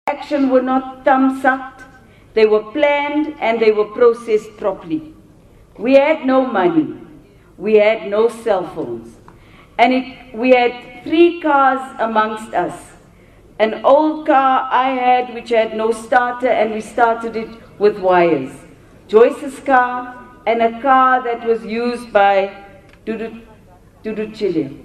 action were not thumb-sucked. They were planned and they were processed properly. We had no money. We had no cell phones. And we had 3 cars amongst us. An old car I had which had no starter, and we started it with wires. Joyce's car, and a car that was used by Dudu Chile.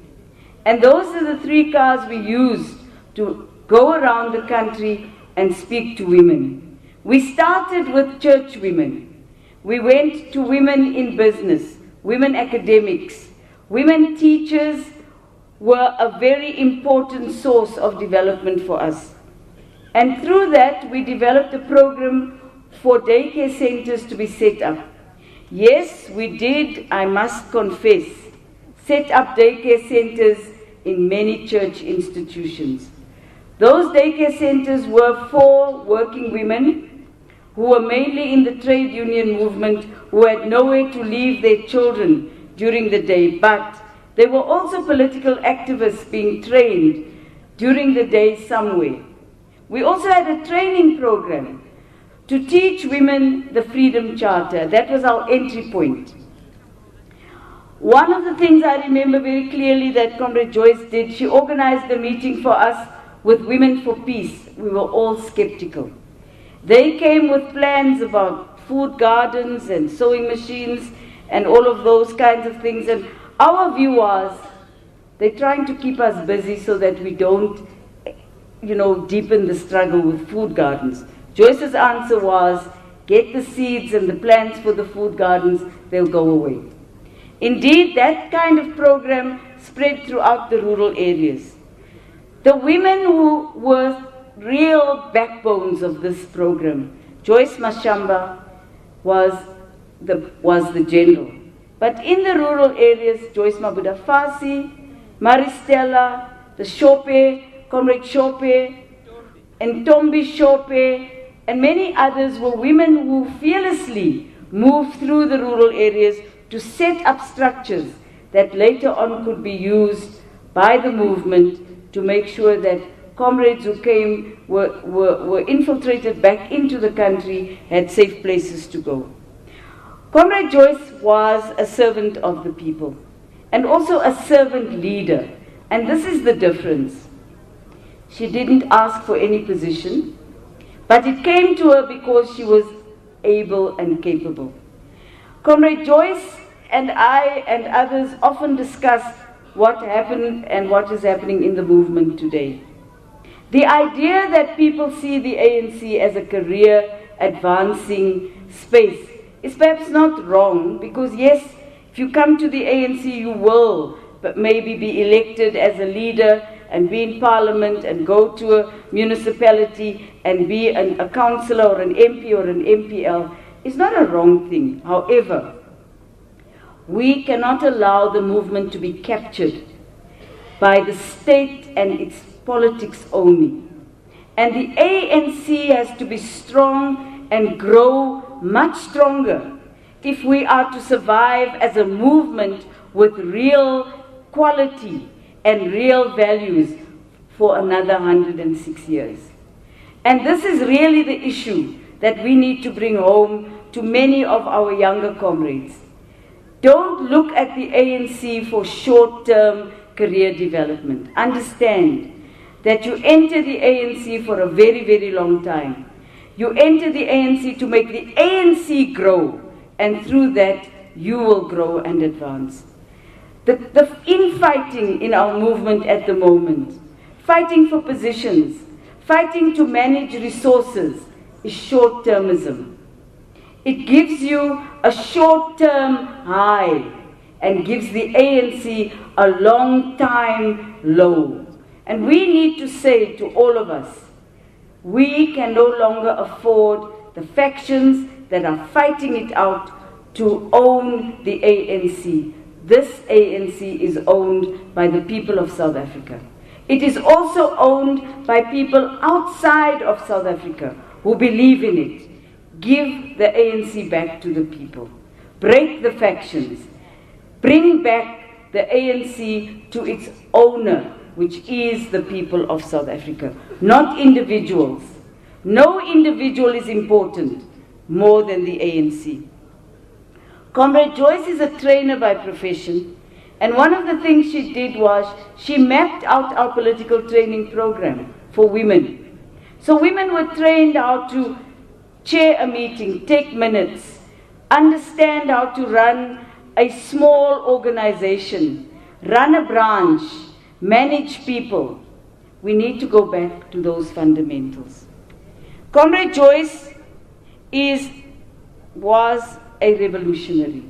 And those are the 3 cars we used to go around the country and speak to women. We started with church women. We went to women in business, women academics. Women teachers were a very important source of development for us. And through that, we developed a program for daycare centers to be set up. Yes, we did, I must confess, set up daycare centers in many church institutions. Those daycare centers were for working women who were mainly in the trade union movement, who had nowhere to leave their children during the day, but there were also political activists being trained during the day somewhere. We also had a training program to teach women the Freedom Charter. That was our entry point. One of the things I remember very clearly that Comrade Joyce did, she organized a meeting for us with Women for Peace. We were all skeptical. They came with plans about food gardens and sewing machines and all of those kinds of things. And our view was, they're trying to keep us busy so that we don't, deepen the struggle with food gardens. Joyce's answer was, get the seeds and the plants for the food gardens, they'll go away. Indeed, that kind of program spread throughout the rural areas. The women who were real backbones of this program, Joyce Mashamba was the general. But in the rural areas, Joyce Mabuda Fasi, Maristella, the Shope, Comrade Shope, and Tombi Shope, and many others were women who fearlessly moved through the rural areas to set up structures that later on could be used by the movement to make sure that comrades who came were infiltrated back into the country, had safe places to go. Comrade Joyce was a servant of the people and also a servant leader. And this is the difference. She didn't ask for any position, but it came to her because she was able and capable. Comrade Joyce and I and others often discuss what happened and what is happening in the movement today. The idea that people see the ANC as a career advancing space is perhaps not wrong, because yes, if you come to the ANC, you will but maybe be elected as a leader and be in parliament and go to a municipality and be a councillor or an MP or an MPL. It's not a wrong thing. However, we cannot allow the movement to be captured by the state and its politics only. And the ANC has to be strong and grow much stronger if we are to survive as a movement with real quality and real values for another 106 years. And this is really the issue that we need to bring home to many of our younger comrades. Don't look at the ANC for short-term career development. Understand that you enter the ANC for a very, very long time. You enter the ANC to make the ANC grow, and through that, you will grow and advance. The infighting in our movement at the moment, fighting for positions, fighting to manage resources, is short-termism. It gives you a short-term high and gives the ANC a long-time low. And we need to say to all of us, we can no longer afford the factions that are fighting it out to own the ANC. This ANC is owned by the people of South Africa. It is also owned by people outside of South Africa who believe in it. Give the ANC back to the people. Break the factions. Bring back the ANC to its owner, which is the people of South Africa, not individuals. No individual is important more than the ANC. Comrade Joyce is a trainer by profession, and one of the things she did was she mapped out our political training program for women. So women were trained how to chair a meeting, take minutes, understand how to run a small organization, run a branch, manage people. We need to go back to those fundamentals. Comrade Joyce was a revolutionary.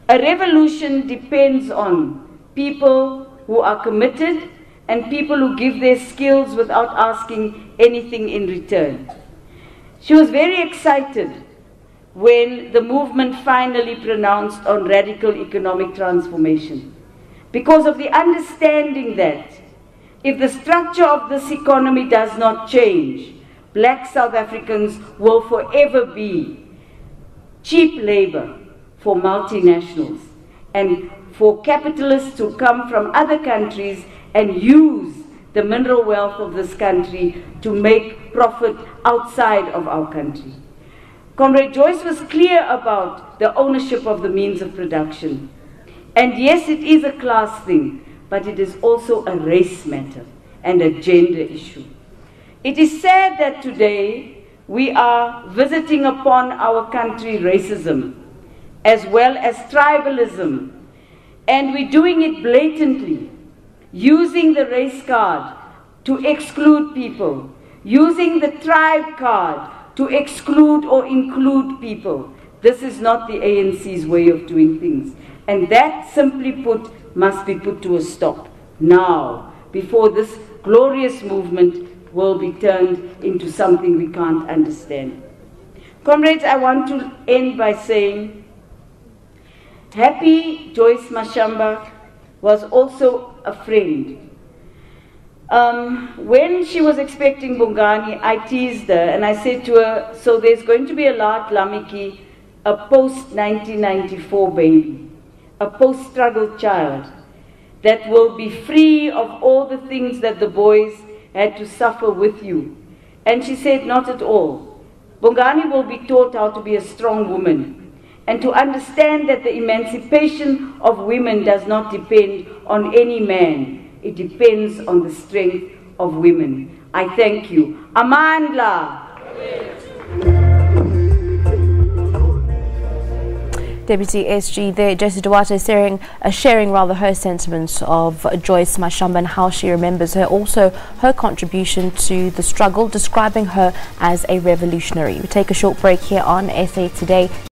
A revolution depends on people who are committed and people who give their skills without asking anything in return. She was very excited when the movement finally pronounced on radical economic transformation, because of the understanding that if the structure of this economy does not change, black South Africans will forever be cheap labor for multinationals and for capitalists to come from other countries and use the mineral wealth of this country to make profit outside of our country. Comrade Joyce was clear about the ownership of the means of production. And yes, it is a class thing, but it is also a race matter and a gender issue. It is sad that today we are visiting upon our country racism as well as tribalism, and we're doing it blatantly, using the race card to exclude people, using the tribe card to exclude or include people. This is not the ANC's way of doing things. And that, simply put, must be put to a stop now, before this glorious movement will be turned into something we can't understand. Comrades, I want to end by saying, happy Joyce Mashamba was also a friend. When she was expecting Bongani, I teased her and I said to her, so there's going to be a Lat Lamiki, a post-1994 baby, a post-struggle child that will be free of all the things that the boys had to suffer with you. And she said, not at all. Bongani will be taught how to be a strong woman and to understand that the emancipation of women does not depend on any man. It depends on the strength of women. I thank you. Amandla. Deputy SG there, Jessie Duarte, sharing her sentiments of Joyce Mashamba and how she remembers her, also her contribution to the struggle, describing her as a revolutionary. We take a short break here on SA Today.